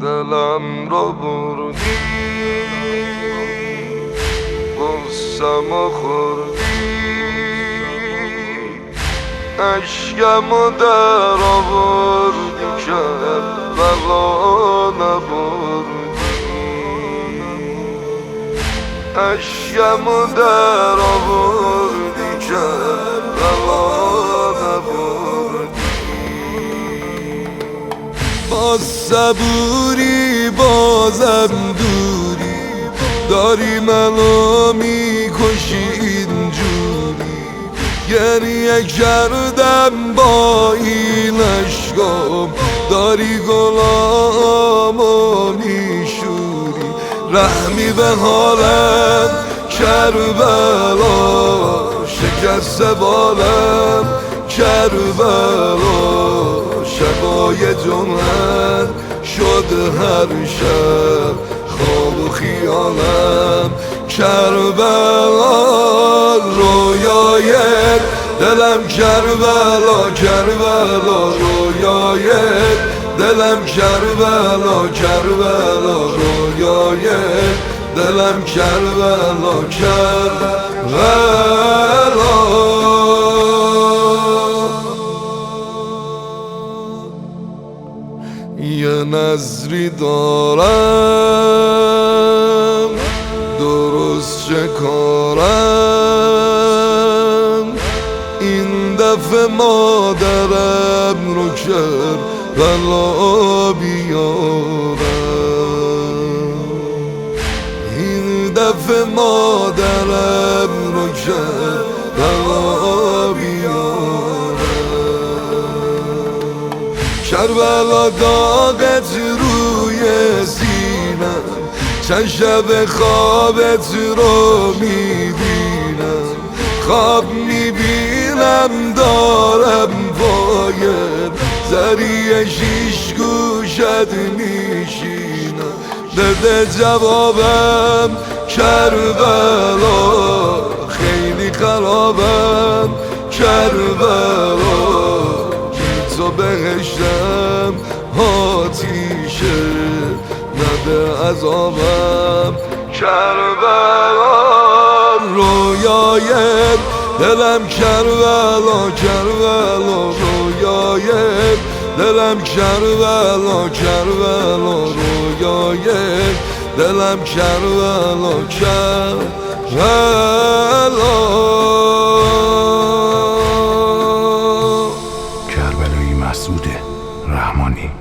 دلم رو بردی، غصه‌مو خوردی، اشکمو در آوردی که بلا نبردی، اشکمو در آوردی که بلا نبردی. با صبوری بازم دوری داری منو میکشی اینجوری، گریه کردم با این عشقم داری گلامو میشوری، رحمی به حالم کربلا، شکست بالم کربلا، شبای جمعه شد هر شب خواب و خیالم کربلا، رویای دلم کربلا کربلا، رویای دلم کربلا کربلا، رویای دلم کربلا کربلا. یه نظری دارم درست چه کارم، این دفعه مادرم رو کربلا بیارم، این دفعه مادرم رو کربلا بیارم. کربلا داغت روی سینم، چند شب خوابت رو میبینم، خواب میبینم دارم باید زریع شیش گوشت میشینم، بده جوابم کربلا، خیلی خرابم کربلا، تو بهشتم آتیشه نده عذابم کربلا، رویای دلم کربلا کربلا، رویای دلم کربلا کربلا، رویای دلم کربلا کربلا. کربلایی مسعود رحمانی.